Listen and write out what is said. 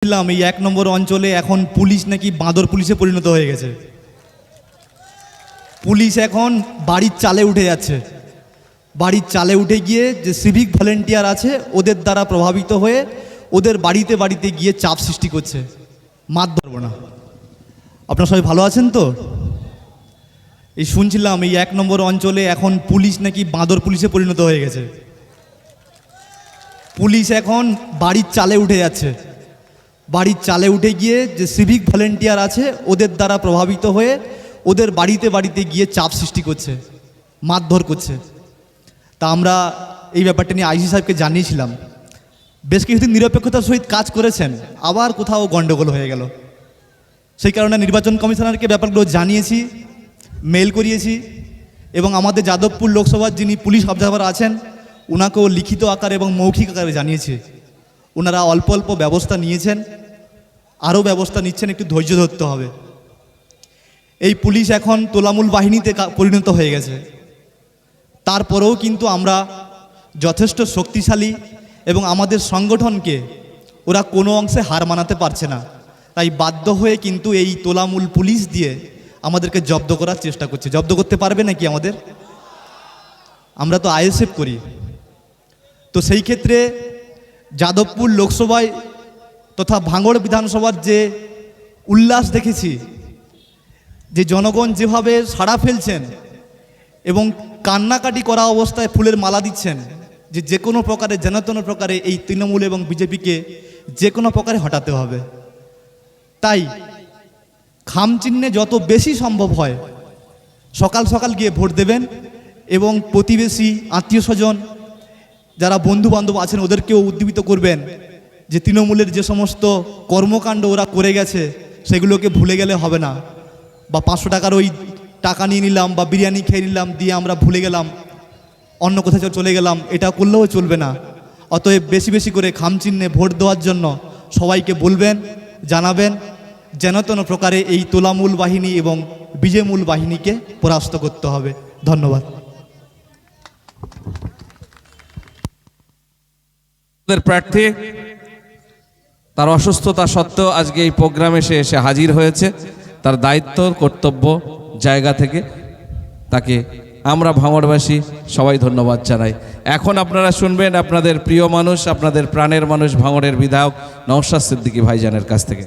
শুনছিলাম এই 1 নম্বর অঞ্চলে এখন পুলিশ নাকি বাঁদর পুলিশে পরিণত হয়ে গেছে। পুলিশ এখন বাড়ির চালে উঠে যাচ্ছে। বাড়ির চালে উঠে গিয়ে যে সিভিক ভলেন্টিয়ার আছে ওদের দ্বারা প্রভাবিত হয়ে ওদের বাড়িতে বাড়িতে গিয়ে চাপ সৃষ্টি করছে। মাত ধরব না। আপনারা সবাই ভালো আছেন তো? এই শুনছিলাম এই 1 নম্বর অঞ্চলে এখন পুলিশ নাকি বাঁদর পুলিশে পরিণত হয়ে গেছে। পুলিশ এখন বাড়ির চালে উঠে যাচ্ছে। বাড়ির চালে উঠে গিয়ে যে সিভিক ভলেন্টিয়ার আছে ওদের দ্বারা প্রভাবিত হয়ে ওদের বাড়িতে বাড়িতে গিয়ে চাপ সৃষ্টি করছে, মারধর করছে। তা আমরা এই ব্যাপারটা নিয়ে আইসি সাহেবকে জানিয়েছিলাম। বেশ কিছুদিন নিরপেক্ষতার সহিত কাজ করেছেন, আবার কোথাও গণ্ডগোল হয়ে গেল। সেই কারণে নির্বাচন কমিশনারকে ব্যাপারগুলো জানিয়েছি, মেল করিয়েছি এবং আমাদের যাদবপুর লোকসভার যিনি পুলিশ অবজারভার আছেন ওনাকেও লিখিত আকারে এবং মৌখিক আকারে জানিয়েছি। ওনারা অল্প অল্প ব্যবস্থা নিয়েছেন, আরও ব্যবস্থা নিচ্ছেন, একটু ধৈর্য ধরতে হবে। এই পুলিশ এখন তোলামূল বাহিনীতে পরিণত হয়ে গেছে। তারপরেও কিন্তু আমরা যথেষ্ট শক্তিশালী এবং আমাদের সংগঠনকে ওরা কোনো অংশে হার মানাতে পারছে না। তাই বাধ্য হয়ে কিন্তু এই তোলামূল পুলিশ দিয়ে আমাদেরকে জব্দ করার চেষ্টা করছে। জব্দ করতে পারবে নাকি আমাদের? আমরা তো আইএসএফ করি। তো সেই ক্ষেত্রে যাদবপুর লোকসভায় তথা ভাঙড় বিধানসভার যে উল্লাস দেখেছি, যে জনগণ যেভাবে সাড়া ফেলছেন এবং কান্নাকাটি করা অবস্থায় ফুলের মালা দিচ্ছেন, যে কোনো প্রকারে যেন প্রকারে এই তৃণমূল এবং বিজেপিকে যে কোনো প্রকারে হটাতে হবে। তাই খামচিহ্নে যত বেশি সম্ভব হয় সকাল সকাল গিয়ে ভোট দেবেন এবং প্রতিবেশী আত্মীয় স্বজন যারা বন্ধু বান্ধব আছেন ওদেরকেও উদ্দীপিত করবেন যে তৃণমূলের যে সমস্ত কর্মকাণ্ড ওরা করে গেছে সেগুলোকে ভুলে গেলে হবে না। বা 500 টাকার ওই টাকা নিয়ে নিলাম বা বিরিয়ানি খেয়ে নিলাম, দিয়ে আমরা ভুলে গেলাম, অন্য কোথাও চলে গেলাম, এটা করলেও চলবে না। অতএব বেশি বেশি করে খামচিহ্নে ভোট দেওয়ার জন্য সবাইকে বলবেন, জানাবেন, যেন তেন প্রকারে এই তোলামূল বাহিনী এবং বিজেমূল বাহিনীকে পরাস্ত করতে হবে। ধন্যবাদ। প্রার্থী তার অসুস্থতা সত্ত্বেও আজকে এই প্রোগ্রামে এসে হাজির হয়েছে। তার দায়িত্ব কর্তব্য জায়গা থেকে তাকে আমরা ভাঙড়বাসী সবাই ধন্যবাদ জানাই। এখন আপনারা শুনবেন আপনাদের প্রিয় মানুষ, আপনাদের প্রাণের মানুষ, ভাঙড়ের বিধায়ক নওশাদ সিদ্দিকী ভাইজানের কাছ থেকে।